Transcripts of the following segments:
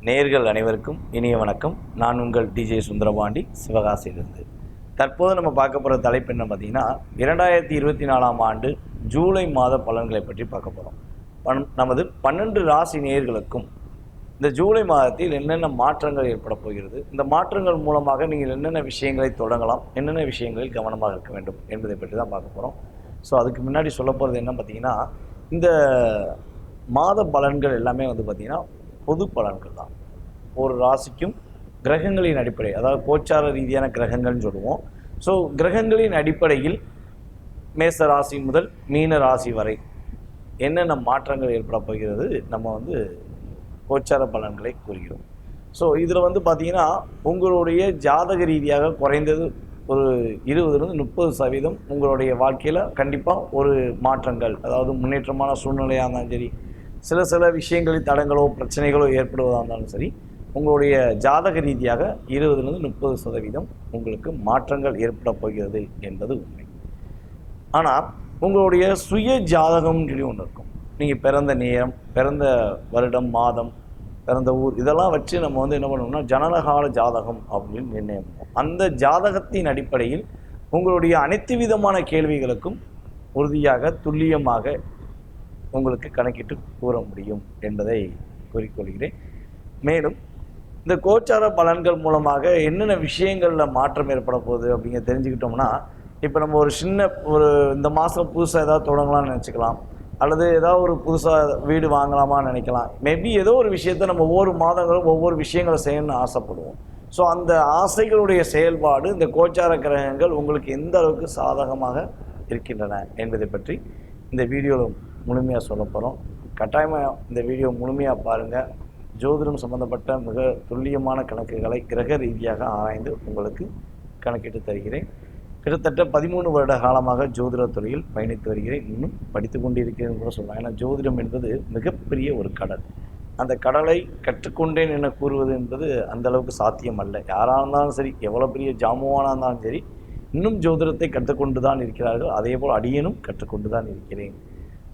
நேயர்கள் அனைவருக்கும் இனிய வணக்கம். நான் உங்கள் டிஜே சுந்தரபாண்டி, சிவகாசியிலிருந்து. தற்போது நம்ம பார்க்க போகிற தலைப்பு என்ன பார்த்தீங்கன்னா, 2024ஆம் ஆண்டு ஜூலை மாத பலன்களை பற்றி பார்க்க போகிறோம். நமது 12 ராசி நேயர்களுக்கும் இந்த ஜூலை மாதத்தில் என்னென்ன மாற்றங்கள் ஏற்பட போகிறது, இந்த மாற்றங்கள் மூலமாக நீங்கள் என்னென்ன விஷயங்களை தொடங்கலாம், என்னென்ன விஷயங்களில் கவனமாக இருக்க வேண்டும் என்பதை பற்றி தான் பார்க்க போகிறோம். ஸோ அதுக்கு முன்னாடி சொல்ல போகிறது என்ன பார்த்தீங்கன்னா, இந்த மாத பலன்கள் எல்லாமே பார்த்திங்கன்னா பொது பலன்கள் தான். ஒரு ராசிக்கும் கிரகங்களின் அடிப்படை, அதாவது கோச்சார ரீதியான கிரகங்கள்னு சொல்லுவோம். ஸோ கிரகங்களின் அடிப்படையில் மேச ராசி முதல் மீன ராசி வரை என்னென்ன மாற்றங்கள் ஏற்பட போகிறது நம்ம கோச்சார பலன்களை கூறுகிறோம். ஸோ இதில் பார்த்தீங்கன்னா உங்களுடைய ஜாதக ரீதியாக குறைந்தது ஒரு 20-30% உங்களுடைய வாழ்க்கையில் கண்டிப்பாக ஒரு மாற்றங்கள், அதாவது முன்னேற்றமான சூழ்நிலையாக இருந்தாலும் சரி, சில விஷயங்களில் தடங்களோ பிரச்சனைகளோ ஏற்படுவதாக இருந்தாலும் சரி, உங்களுடைய ஜாதக ரீதியாக 20-30% உங்களுக்கு மாற்றங்கள் ஏற்பட போகிறது என்பது உண்மை. ஆனால் உங்களுடைய சுய ஜாதகம்னு சொல்லி ஒன்று இருக்கும். நீங்கள் பிறந்த நேரம், பிறந்த வருடம், மாதம், பிறந்த ஊர், இதெல்லாம் வச்சு நம்ம என்ன பண்ணணும்னா ஜனனகால ஜாதகம் அப்படின்னு நிர்ணயம் பண்ணுவோம். அந்த ஜாதகத்தின் அடிப்படையில் உங்களுடைய அனைத்து விதமான கேள்விகளுக்கும் உறுதியாக துல்லியமாக உங்களுக்கு கணக்கிட்டு கூற முடியும் என்பதை கூறிக்கொள்கிறேன். மேலும் இந்த கோச்சார பலன்கள் மூலமாக என்னென்ன விஷயங்களில் மாற்றம் ஏற்பட போகுது அப்படிங்க தெரிஞ்சுக்கிட்டோம்னா, இப்போ நம்ம ஒரு இந்த மாதம் புதுசாக ஏதாவது தொடங்கலாம்னு நினச்சிக்கலாம், அல்லது ஏதாவது ஒரு புதுசாக வீடு வாங்கலாமான்னு நினைக்கலாம். மேபி ஏதோ ஒரு விஷயத்தை நம்ம ஒவ்வொரு மாதங்களும் ஒவ்வொரு விஷயங்களை செய்யணும்னு ஆசைப்படுவோம். ஸோ அந்த ஆசைகளுடைய செயல்பாடு இந்த கோச்சார கிரகங்கள் உங்களுக்கு எந்த அளவுக்கு சாதகமாக இருக்கின்றன என்பதை பற்றி இந்த வீடியோவில் முழுமையாக சொல்ல போகிறோம். கட்டாயமாக இந்த வீடியோ முழுமையாக பாருங்கள். ஜோதிடம் சம்பந்தப்பட்ட மிக துல்லியமான கணக்குகளை கிரக ரீதியாக ஆராய்ந்து உங்களுக்கு கணக்கிட்டு தருகிறேன். கிட்டத்தட்ட 13 வருட காலமாக ஜோதிட துறையில் பயணித்து வருகிறேன். இன்னும் படித்து கொண்டிருக்கிறேன் கூட சொல்லலாம். ஏன்னா ஜோதிடம் என்பது மிகப்பெரிய ஒரு கடல். அந்த கடலை கற்றுக்கொண்டேன் என கூறுவது என்பது அந்த அளவுக்கு சாத்தியம் அல்ல. யாராக இருந்தாலும் சரி, எவ்வளோ பெரிய ஜாமுவானாக இருந்தாலும் சரி, இன்னும் ஜோதிடத்தை கற்றுக்கொண்டு தான் இருக்கிறார்கள். அதே போல் அடியேனும் கற்றுக்கொண்டு தான் இருக்கிறேன்.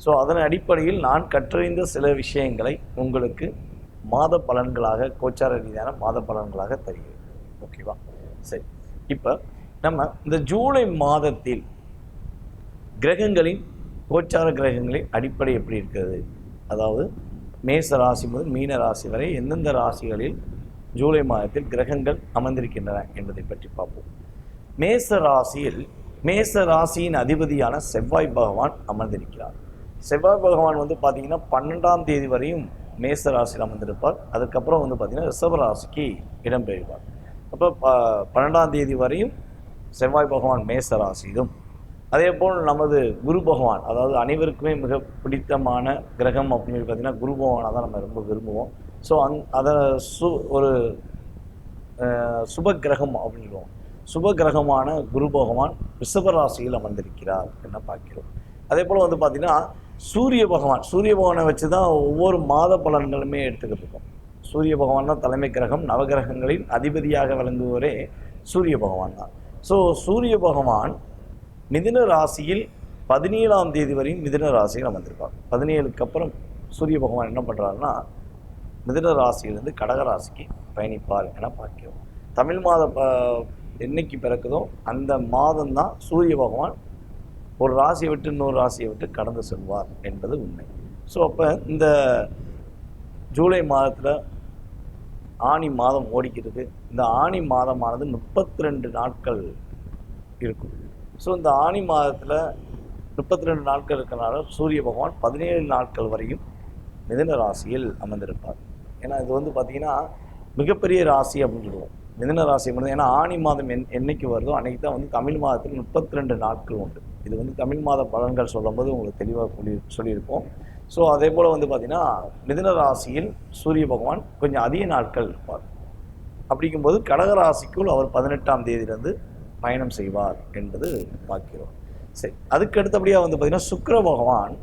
ஸோ அதன் அடிப்படையில் நான் கற்றறிந்த சில விஷயங்களை உங்களுக்கு மாத பலன்களாக, கோச்சார ரீதியான மாத பலன்களாக தருகிறேன். ஓகேவா? சரி, இப்போ நம்ம இந்த ஜூலை மாதத்தில் கிரகங்களின், கோச்சார கிரகங்களின் அடிப்படை எப்படி இருக்கிறது, அதாவது மேச ராசி முதல் மீன ராசி வரை எந்தெந்த ராசிகளில் ஜூலை மாதத்தில் கிரகங்கள் அமர்ந்திருக்கின்றன என்பதை பற்றி பார்ப்போம். மேச ராசியின் அதிபதியான செவ்வாய் பகவான் அமர்ந்திருக்கிறார். செவ்வாய் பகவான் பார்த்தீங்கன்னா 12ஆம் தேதி வரையும் மேச ராசியில் அமர்ந்திருப்பார். அதுக்கப்புறம் பார்த்தீங்கன்னா ரிஷப ராசிக்கு இடம்பெறுவார். அப்போ 12ஆம் தேதி வரையும் செவ்வாய் பகவான் மேச ராசியிலும், அதே போல் நமது குரு பகவான், அதாவது அனைவருக்குமே மிக பிடித்தமான கிரகம் அப்படின்னு பார்த்தீங்கன்னா குரு பகவானை தான் நம்ம ரொம்ப விரும்புவோம். ஸோ அதை ஒரு சுப கிரகம் அப்படின்வோம். சுப கிரகமான குரு பகவான் ரிஷப ராசியில் அமர்ந்திருக்கிறார் என்ன பார்க்கிறோம். அதே போல் பார்த்தீங்கன்னா சூரிய பகவானை வச்சு தான் ஒவ்வொரு மாத பலன்களுமே எடுத்துக்கிட்டு இருக்கோம். சூரிய பகவான் தான் தலைமை கிரகம். நவகிரகங்களின் அதிபதியாக விளங்குவரே சூரிய பகவான் தான். ஸோ சூரிய பகவான் மிதுன ராசியில் 17ஆம் தேதி வரையும் மிதுன ராசியில் அமர்ந்திருப்பார். 17க்கு அப்புறம் சூரிய பகவான் என்ன பண்ணுறாருன்னா மிதுன ராசியிலிருந்து கடக ராசிக்கு பயணிப்பார் என பார்க்கிறோம். தமிழ் மாத என்னைக்கு பிறக்குதோ அந்த மாதம்தான் சூரிய பகவான் ஒரு ராசியை விட்டு இன்னொரு ராசியை விட்டு கடந்து செல்வார் என்பது உண்மை. ஸோ அப்போ இந்த ஜூலை மாதத்தில் ஆனி மாதம் ஓடிக்கிறது. இந்த ஆனி மாதமானது 32 நாட்கள் இருக்கும். ஸோ இந்த ஆனி மாதத்தில் 32 நாட்கள் இருக்கிறனால சூரிய பகவான் 17 நாட்கள் வரையும் மிதுன ராசியில் அமர்ந்திருப்பார். ஏன்னா இது பார்த்திங்கன்னா மிகப்பெரிய ராசி அப்படின்னு சொல்லுவோம். மிதுன ராசி மட்டும். ஏன்னா ஆனி மாதம் என்னைக்கு வருதோ அன்றைக்கி தான் தமிழ் மாதத்தில் 32 நாட்கள் உண்டு. இது தமிழ் மாத பலன்கள் சொல்லும்போது உங்களுக்கு தெளிவாக சொல்லியிருப்போம். ஸோ அதே போல் பார்த்திங்கன்னா மிதுன ராசியில் சூரிய பகவான் கொஞ்சம் அதிக நாட்கள் இருப்பார். அப்படிங்கும்போது கடக ராசிக்குள் அவர் 18ஆம் தேதியிலிருந்து பயணம் செய்வார் என்பது பார்க்கிறோம். சரி, அதுக்கு அடுத்தபடியாக பார்த்திங்கன்னா சுக்கிர பகவான்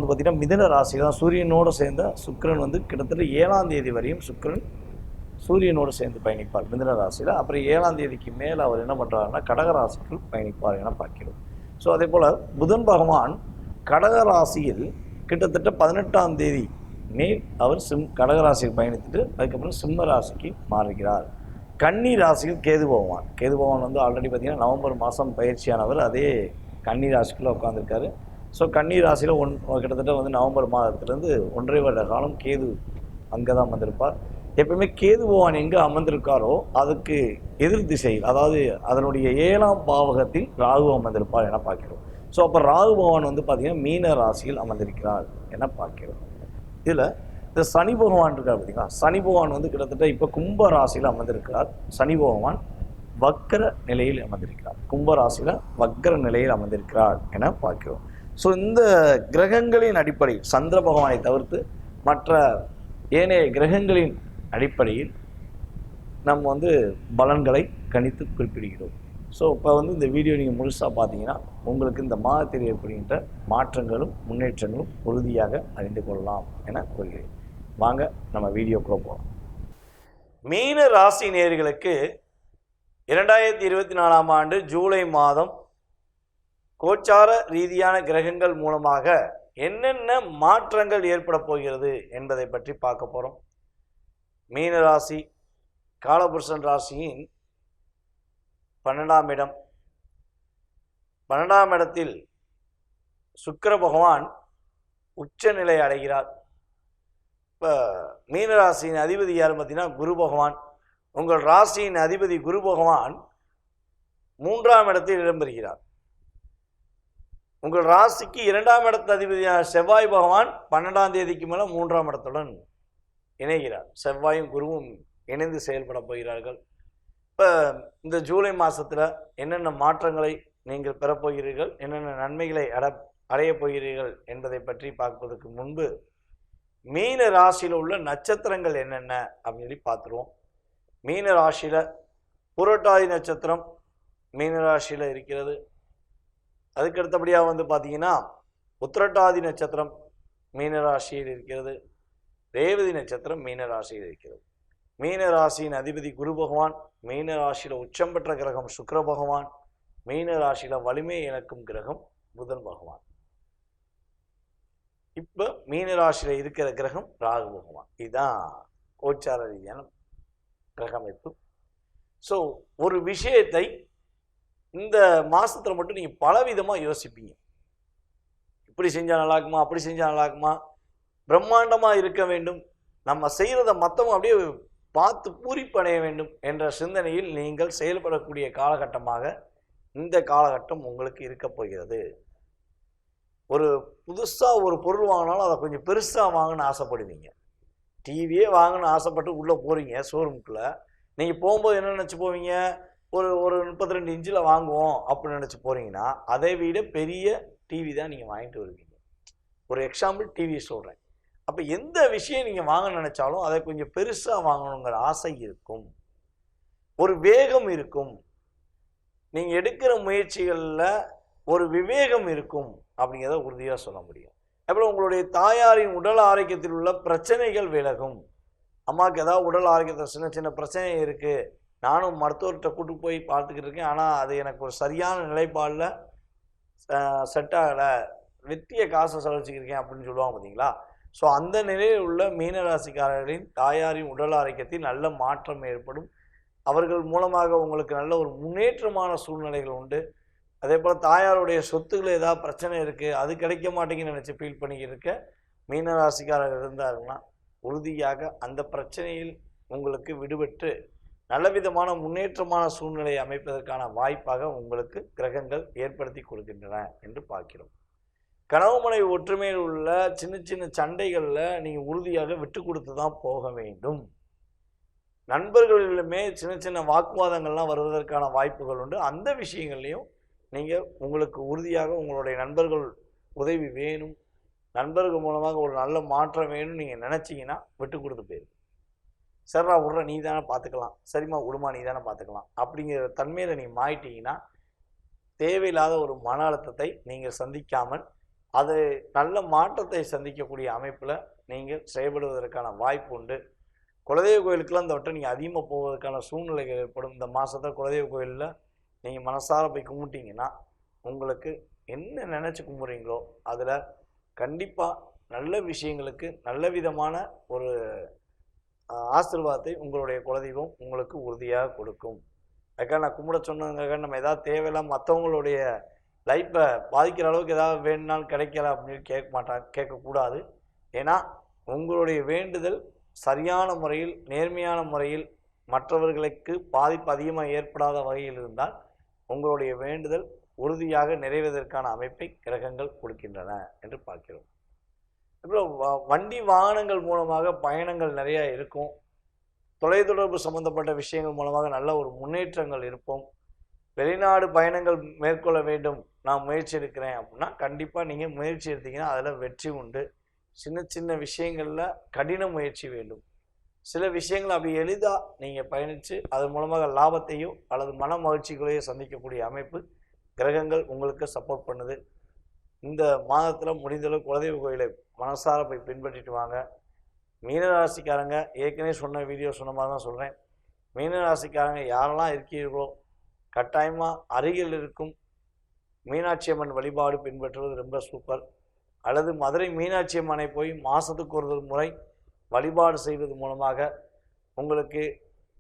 பார்த்திங்கன்னா மிதுன ராசி தான். சூரியனோடு சேர்ந்த சுக்கிரன் கிட்டத்தட்ட 7ஆம் தேதி வரையும் சுக்கிரன் சூரியனோடு சேர்ந்து பயணிப்பார் மிதுன ராசியில். அப்புறம் 7ஆம் தேதிக்கு மேலே அவர் என்ன பண்ணுறாருன்னா கடக ராசிக்குள் பயணிப்பார் என பார்க்கிறோம். ஸோ அதே போல் புதன் பகவான் கடக ராசியில் கிட்டத்தட்ட 18ஆம் தேதி அவர் கடகராசிக்கு பயணித்துட்டு அதுக்கப்புறம் சிம்ம ராசிக்கு மாறுகிறார். கன்னி ராசியில் கேது பகவான். கேது பகவான் வந்து ஆல்ரெடி பார்த்திங்கன்னா நவம்பர் மாதம் பயிற்சியானவர் அதே கன்னி ராசிக்குள்ளே உட்காந்துருக்காரு. ஸோ கன்னி ராசியில் கிட்டத்தட்ட வந்து நவம்பர் மாதத்துலேருந்து 1.5 வருட காலம் கேது அங்கே தான் அமர்ந்திருப்பார். எப்பவுமே கேது பகவான் எங்கே அமர்ந்திருக்காரோ அதுக்கு எதிர் திசையில், அதாவது அதனுடைய 7ஆம் பாவகத்தில் ராகு அமர்ந்திருப்பார் என பார்க்கிறோம். ஸோ அப்போ ராகு பகவான் வந்து பார்த்திங்கன்னா மீன ராசியில் அமர்ந்திருக்கிறார் என பார்க்கிறோம். இதில் இந்த சனி பகவான் இருக்கார் பார்த்தீங்களா, சனி பகவான் வந்து கிட்டத்தட்ட இப்போ கும்ப ராசியில் அமர்ந்திருக்கிறார். சனி பகவான் வக்கர நிலையில் அமர்ந்திருக்கிறார். கும்ப ராசியில் வக்கர நிலையில் அமர்ந்திருக்கிறார் என பார்க்கிறோம். ஸோ இந்த கிரகங்களின் அடிப்படையில் சந்திர பகவானை தவிர்த்து மற்ற ஏனைய கிரகங்களின் அடிப்படையில் நம்ம வந்து பலன்களை கணித்து குறிப்பிடுகிறோம். ஸோ இப்போ வந்து இந்த வீடியோ நீங்கள் முழுசாக பார்த்தீங்கன்னா உங்களுக்கு இந்த மாதத்தில் ஏற்படுகின்ற மாற்றங்களும் முன்னேற்றங்களும் உறுதியாக அறிந்து கொள்ளலாம் என கூறுகிறேன். வாங்க நம்ம வீடியோக்குள்ளே போகலாம். மீன ராசி நேயர்களுக்கு 2024ஆம் ஆண்டு ஜூலை மாதம் கோச்சார ரீதியான கிரகங்கள் மூலமாக என்னென்ன மாற்றங்கள் ஏற்பட போகிறது என்பதை பற்றி பார்க்க போகிறோம். மீன ராசி காலபுருஷன் ராசியின் 12ஆம் இடம். 12ஆம் இடத்தில் சுக்கிர பகவான் உச்சநிலை அடைகிறார். இப்போ மீனராசியின் அதிபதி யார் பார்த்தீங்கன்னா குரு பகவான். உங்கள் ராசியின் அதிபதி குரு பகவான் 3ஆம் இடத்தில் இடம்பெறுகிறார். உங்கள் ராசிக்கு 2ஆம் இடத்து அதிபதியான செவ்வாய் பகவான் 12ஆம் தேதிக்கு மேலே 3ஆம் இடத்துடன் இணைகிறார். செவ்வாயும் குருவும் இணைந்து செயல்பட போகிறார்கள். இப்போ இந்த ஜூலை மாதத்தில் என்னென்ன மாற்றங்களை நீங்கள் பெறப்போகிறீர்கள், என்னென்ன நன்மைகளை அடையப் போகிறீர்கள் என்பதை பற்றி பார்ப்பதற்கு முன்பு மீன ராசியில் உள்ள நட்சத்திரங்கள் என்னென்ன அப்படின்னு சொல்லி பார்த்துருவோம். மீன ராசியில் புரட்டாதி நட்சத்திரம் மீன ராசியில் இருக்கிறது. அதுக்கு அடுத்தபடியாக வந்து பார்த்தீங்கன்னா உத்திரட்டாதி நட்சத்திரம் மீன ராசியில் இருக்கிறது. ரேவதி நட்சத்திரம் மீன ராசியில் இருக்கிறது. மீன ராசியின் அதிபதி குரு பகவான், மீன ராசியில் உச்சம் பெற்ற கிரகம் சுக்கிர பகவான், மீன ராசியில் வலிமை இழக்கும் கிரகம் புதன் பகவான். இப்போ மீன ராசியில் இருக்கிற கிரகம் ராகு பகவான். இதுதான் கோச்சார ரீதியான கிரக அமைப்பு. ஸோ ஒரு விஷயத்தை இந்த மாதத்தில் மட்டும் நீங்கள் பலவிதமாக யோசிப்பீங்க. இப்படி செஞ்சால் நல்லா இருக்குமா, அப்படி செஞ்சால் நல்லா இருக்குமா, பிரம்மாண்டமாக இருக்க வேண்டும், நம்ம செய்கிறத மற்றவங்க அப்படியே பார்த்து பூரிப்படைய வேண்டும் என்ற சிந்தனையில் நீங்கள் செயல்படக்கூடிய காலகட்டமாக இந்த காலகட்டம் உங்களுக்கு இருக்க போகிறது. ஒரு புதுசாக ஒரு பொருள் வாங்கினாலும் அதை கொஞ்சம் பெருசாக வாங்கணும்னு ஆசைப்படுவீங்க. டிவியே வாங்கணும்னு ஆசைப்பட்டு உள்ளே போகிறீங்க ஷோரூமுக்குள்ளே. நீங்கள் போகும்போது என்ன நினச்சி போவீங்க, ஒரு 32 இன்ச்சில் வாங்குவோம் அப்படின்னு நினச்சி போகிறீங்கன்னா அதை விட பெரிய டிவி தான் நீங்கள் வாங்கிட்டு வருவீங்க. ஒரு எக்ஸாம்பிள் டிவி சொல்கிறேன். அப்போ எந்த விஷயம் நீங்கள் வாங்க நினச்சாலும் அதை கொஞ்சம் பெருசாக வாங்கணுங்கிற ஆசை இருக்கும், ஒரு வேகம் இருக்கும், நீங்கள் எடுக்கிற முயற்சிகளில் ஒரு விவேகம் இருக்கும் அப்படிங்கிறத உறுதியாக சொல்ல முடியும். அப்புறம் உங்களுடைய தாயாரின் உடல் ஆரோக்கியத்தில் உள்ள பிரச்சனைகள் விலகும். அம்மாவுக்கு ஏதாவது உடல் ஆரோக்கியத்தில் சின்ன சின்ன பிரச்சனை இருக்குது, நானும் மருத்துவர்கிட்ட கூட்டு போய் பார்த்துக்கிட்டு இருக்கேன், ஆனால் அது எனக்கு ஒரு சரியான நிலைப்பாடில் செட் ஆகலை, வெற்றிய காசை செலவழிச்சிக்கிருக்கேன் அப்படின்னு சொல்லுவாங்க பார்த்தீங்களா. ஸோ அந்த நிலையில் உள்ள மீனராசிக்காரர்களின் தாயாரின் உடல் ஆரோக்கியத்தில் நல்ல மாற்றம் ஏற்படும். அவர்கள் மூலமாக உங்களுக்கு நல்ல ஒரு முன்னேற்றமான சூழ்நிலைகள் உண்டு. அதே போல் தாயாருடைய சொத்துக்கள் ஏதாவது பிரச்சனை இருக்குது, அது கிடைக்க மாட்டேங்குன்னு நினச்சி ஃபீல் பண்ணிக்கிட்டு இருக்க மீனராசிக்காரர்கள் இருந்தாங்கன்னா உறுதியாக அந்த பிரச்சனையில் உங்களுக்கு விடுபட்டு நல்ல விதமான முன்னேற்றமான சூழ்நிலையை அமைப்பதற்கான வாய்ப்பாக உங்களுக்கு கிரகங்கள் ஏற்படுத்தி கொடுக்கின்றன என்று பார்க்கிறோம். கணவன் மனைவி ஒற்றுமையில் உள்ள சின்ன சின்ன சண்டைகளில் நீங்கள் உறுதியாக விட்டு கொடுத்து தான் போக வேண்டும். நண்பர்களிலுமே சின்ன சின்ன வாக்குவாதங்கள்லாம் வருவதற்கான வாய்ப்புகள் உண்டு. அந்த விஷயங்கள்லையும் நீங்கள் உங்களுக்கு உறுதியாக உங்களுடைய நண்பர்கள் உதவி வேணும், நண்பர்கள் மூலமாக ஒரு நல்ல மாற்றம் வேணும்னு நீங்கள் நினச்சிங்கன்னா விட்டு கொடுத்து போயிடும். சரிடா விட்ற, நீ தானே பார்த்துக்கலாம், சரிம்மா விடுமா நீ தானே பார்த்துக்கலாம் அப்படிங்கிற தன்மையில் நீங்கள் மாறிட்டீங்கன்னா தேவையில்லாத ஒரு மன அழுத்தத்தை நீங்கள் சந்திக்காமல் அது நல்ல மாற்றத்தை சந்திக்கக்கூடிய அமைப்பில் நீங்கள் செயல்படுவதற்கான வாய்ப்பு உண்டு. குலதெய்வ கோயிலுக்கெல்லாம் இந்த வட்டம் நீங்கள் அதிகமாக போவதற்கான சூழ்நிலைகள் ஏற்படும். இந்த மாதத்தில் குலதெய்வ கோயிலில் நீங்கள் மனசார போய் கும்பிட்டீங்கன்னா உங்களுக்கு என்ன நினச்சி கும்பிட்றீங்களோ அதில் கண்டிப்பாக நல்ல விஷயங்களுக்கு நல்ல விதமான ஒரு ஆசீர்வாதத்தை உங்களுடைய குலதெய்வம் உங்களுக்கு உறுதியாக கொடுக்கும். அதுக்காக நான் கும்பிட சொன்னதுக்காக நம்ம ஏதாவது தேவையில்லாம மற்றவங்களுடைய லைஃப்பை பாதிக்கிற அளவுக்கு ஏதாவது வேணும்னாலும் கிடைக்கல அப்படின்னு கேட்கக்கூடாது. ஏன்னா உங்களுடைய வேண்டுதல் சரியான முறையில் நேர்மையான முறையில் மற்றவர்களுக்கு பாதிப்பு அதிகமாக ஏற்படாத வகையில் இருந்தால் உங்களுடைய வேண்டுதல் உறுதியாக நிறைவேறுவதற்கான அமைப்பை கிரகங்கள் கொடுக்கின்றன என்று பார்க்கிறோம். அப்புறம் வண்டி வாகனங்கள் மூலமாக பயணங்கள் நிறைய இருக்கும். தொலைத்தொடர்பு சம்பந்தப்பட்ட விஷயங்கள் மூலமாக நல்ல ஒரு முன்னேற்றங்கள் இருப்போம். வெளிநாடு பயணங்கள் மேற்கொள்ள வேண்டும் நான் முயற்சி எடுக்கிறேன் அப்படின்னா கண்டிப்பாக நீங்கள் முயற்சி எடுத்தீங்கன்னா அதில் வெற்றி உண்டு. சின்ன சின்ன விஷயங்களில் கடின முயற்சி வேண்டும். சில விஷயங்கள் அப்படி எளிதாக நீங்கள் பயணித்து அதன் மூலமாக லாபத்தையோ அல்லது மன மகிழ்ச்சிகளையோ சந்திக்கக்கூடிய அமைப்பு கிரகங்கள் உங்களுக்கு சப்போர்ட் பண்ணுது. இந்த மாதத்தில் முடிந்தளவு குலதெய்வ கோயிலை மனசார போய் பின்பற்றிட்டு வாங்க. மீனராசிக்காரங்க ஏற்கனவே சொன்ன வீடியோ சொன்ன மாதிரி தான் சொல்கிறேன். மீனராசிக்காரங்க யாரெல்லாம் இருக்கீர்களோ கட்டாயமாக அருகில் இருக்கும் மீனாட்சி அம்மன் வழிபாடு பின்பற்றுவது ரொம்ப சூப்பர். அல்லது மதுரை மீனாட்சி அம்மனை போய் மாதத்துக்கு ஒரு முறை வழிபாடு செய்வது மூலமாக உங்களுக்கு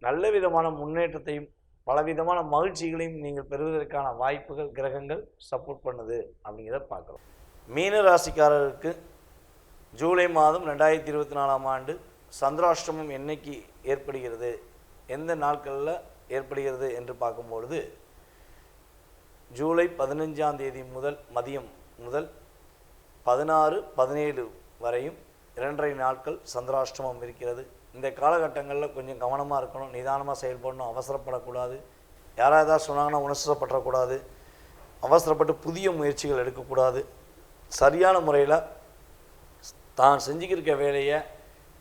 நல்ல விதமான முன்னேற்றத்தையும் பலவிதமான மகிழ்ச்சிகளையும் நீங்கள் பெறுவதற்கான வாய்ப்புகள் கிரகங்கள் சப்போர்ட் பண்ணுது அப்படிங்கிறத பார்க்கலாம். மீன ராசிக்காரருக்கு ஜூலை மாதம் 2024ஆம் ஆண்டு சந்திராஷ்டமம் என்னைக்கு ஏற்படுகிறது, எந்த நாட்களில் ஏற்படுகிறது என்று பார்க்கும்பொழுது ஜூலை 15ஆம் தேதி முதல் மதியம் முதல் 16-17 வரையும் 2.5 நாட்கள் சந்திராஷ்டமம் இருக்கிறது. இந்த காலகட்டங்களில் கொஞ்சம் கவனமாக இருக்கணும், நிதானமாக செயல்படணும், அவசரப்படக்கூடாது. யாராவது ஏதாவது சொன்னாங்கன்னா உணர்ச்சிப்படக்கூடாது, அவசரப்பட்டு புதிய முயற்சிகள் எடுக்கக்கூடாது. சரியான முறையில் தான் செஞ்சுக்கிருக்க வேலையை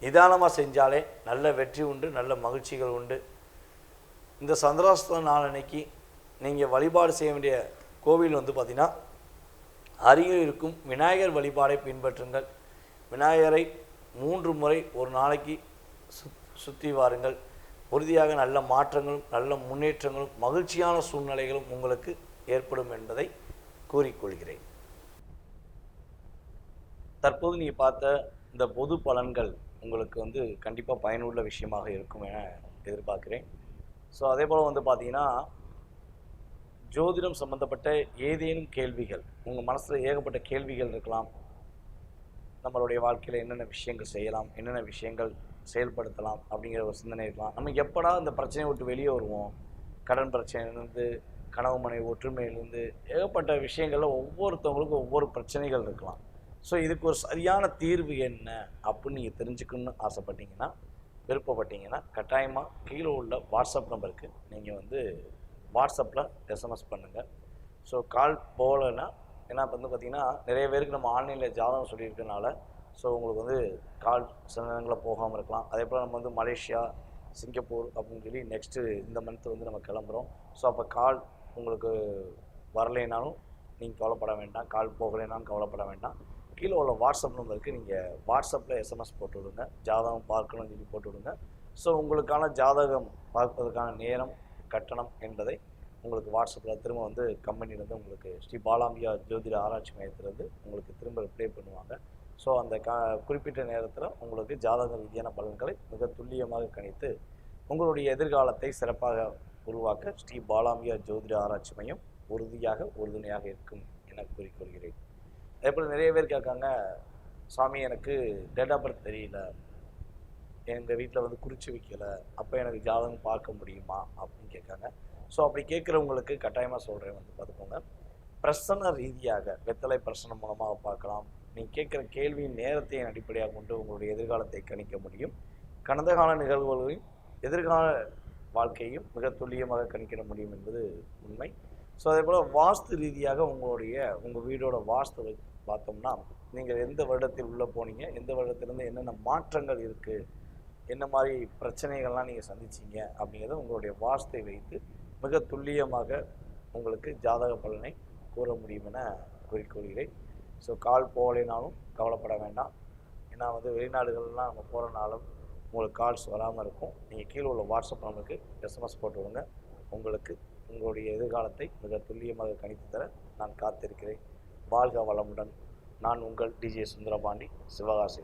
நிதானமாக செஞ்சாலே நல்ல வெற்றி உண்டு, நல்ல மகிழ்ச்சிகள் உண்டு. இந்த சந்திராஷ்டம நாள் அன்னைக்கு நீங்கள் வழிபாடு செய்ய வேண்டிய கோவில் பார்த்திங்கன்னா அருகில் இருக்கும் விநாயகர் வழிபாடை பின்பற்றுங்கள். விநாயகரை 3 முறை ஒரு நாளைக்கு சுற்றி வாருங்கள். உறுதியாக நல்ல மாற்றங்களும் நல்ல முன்னேற்றங்களும் மகிழ்ச்சியான சூழ்நிலைகளும் உங்களுக்கு ஏற்படும் என்பதை கூறிக்கொள்கிறேன். தற்போது நீங்கள் பார்த்த இந்த பொது பலன்கள் உங்களுக்கு கண்டிப்பாக பயனுள்ள விஷயமாக இருக்கும் என எதிர்பார்க்கிறேன். ஸோ அதே போல் பார்த்தீங்கன்னா ஜோதிடம் சம்பந்தப்பட்ட ஏதேனும் கேள்விகள் உங்கள் மனசில் ஏகப்பட்ட கேள்விகள் இருக்கலாம். நம்மளுடைய வாழ்க்கையில் என்னென்ன விஷயங்கள் செய்யலாம், என்னென்ன விஷயங்கள் செயல்படுத்தலாம் அப்படிங்கிற ஒரு சிந்தனை இருக்கலாம். நம்ம எப்படா இந்த பிரச்சனையை விட்டு வெளியே வருவோம், கடன் பிரச்சனையிலேருந்து கனவு மனைவி ஒற்றுமையிலேருந்து ஏகப்பட்ட விஷயங்களில் ஒவ்வொருத்தவங்களுக்கும் ஒவ்வொரு பிரச்சனைகள் இருக்கலாம். ஸோ இதுக்கு ஒரு சரியான தீர்வு என்ன அப்படின்னு நீங்கள் தெரிஞ்சுக்கணுன்னு ஆசைப்பட்டீங்கன்னா விருப்பப்பட்டீங்கன்னா கட்டாயமாக கீழே உள்ள வாட்ஸ்அப் நம்பருக்கு நீங்கள் வாட்ஸ்அப்பில் எஸ்எம்எஸ் பண்ணுங்கள். ஸோ கால் போகலைன்னா ஏன்னா பார்த்திங்கன்னா நிறைய பேருக்கு நம்ம ஆன்லைனில் ஜாதகம் சொல்லியிருக்கனால ஸோ உங்களுக்கு கால் சில நேரங்களில் போகாமல் இருக்கலாம். அதே போல் நம்ம மலேசியா, சிங்கப்பூர் அப்படின்னு சொல்லி நெக்ஸ்ட்டு இந்த மந்த்து நம்ம கிளம்புறோம். ஸோ அப்போ கால் உங்களுக்கு வரலைனாலும் நீங்கள் கவலைப்பட வேண்டாம், கால் போகலைனாலும் கவலைப்பட வேண்டாம். கீழே உள்ள வாட்ஸ்அப் நம்பருக்கு நீங்கள் வாட்ஸ்அப்பில் எஸ்எம்எஸ் போட்டு விடுங்க, ஜாதகம் பார்க்கணும்னு சொல்லி போட்டு விடுங்க. ஸோ உங்களுக்கான ஜாதகம் பார்ப்பதற்கான நேரம், கட்டணம் என்பதை உங்களுக்கு வாட்ஸ்அப்பில் திரும்ப கம்பெனிலேருந்து உங்களுக்கு ஸ்ரீ பாலாம்பிகா ஜோதிட ஆராய்ச்சி மையத்திலேருந்து உங்களுக்கு திரும்ப ரிப்ளை பண்ணுவாங்க. ஸோ அந்த குறிப்பிட்ட நேரத்தில் உங்களுக்கு ஜாதக ரீதியான பலன்களை மிக துல்லியமாக கணித்து உங்களுடைய எதிர்காலத்தை சிறப்பாக உருவாக்க ஸ்ரீ பாலாம்பிகா ஜோதிட ஆராய்ச்சி மையம் உறுதுணையாக இருக்கும் என கூறிக்கொள்கிறேன். அதே போல் நிறைய பேர் கேட்காங்க, சாமி எனக்கு டேட் ஆஃப் பர்த் தெரியல, எங்கள் வீட்டில் குறித்து வைக்கலை, அப்போ எனக்கு ஜாதகம் பார்க்க முடியுமா அப்படின்னு கேட்காங்க. ஸோ அப்படி கேட்குறவங்களுக்கு கட்டாயமாக சொல்கிறேன் பார்த்துக்கோங்க. பிரசன ரீதியாக வெத்தலை பிரசனம் மூலமாக பார்க்கலாம். நீங்கள் கேட்குற கேள்வியின் நேரத்தையும் அடிப்படையாக கொண்டு உங்களுடைய எதிர்காலத்தை கணிக்க முடியும். கடந்த கால நிகழ்வுகளையும் எதிர்கால வாழ்க்கையும் மிக துல்லியமாக கணிக்கிட முடியும் என்பது உண்மை. ஸோ அதே போல் வாஸ்து ரீதியாக உங்கள் வீடோட வாஸ்து பார்த்தோம்னா நீங்கள் எந்த வருடத்தில் உள்ளே போனீங்க, எந்த வருடத்திலேருந்து என்னென்ன மாற்றங்கள் இருக்குது, என்ன மாதிரி பிரச்சனைகள்லாம் நீங்கள் சந்திச்சிங்க அப்படிங்கிறத உங்களுடைய வாஸ்தை வைத்து மிக துல்லியமாக உங்களுக்கு ஜாதக பலனை கூற முடியும் என கூறிக்கொள்கிறேன். ஸோ கால் போகலைனாலும் கவலைப்பட வேண்டாம். ஏன்னா வெளிநாடுகள்லாம் நம்ம போகிறனாலும் உங்களுக்கு கால்ஸ் வராமல் இருக்கும். நீங்கள் கீழே உள்ள வாட்ஸ்அப் நம்பருக்கு எஸ்எம்எஸ் போட்டு விடுங்க. உங்களுக்கு உங்களுடைய எதிர்காலத்தை மிக துல்லியமாக கணித்து தர நான் காத்திருக்கிறேன். வாழ்க வளமுடன். நான் உங்கள் டிஜே சுந்தரபாண்டி, சிவகாசி.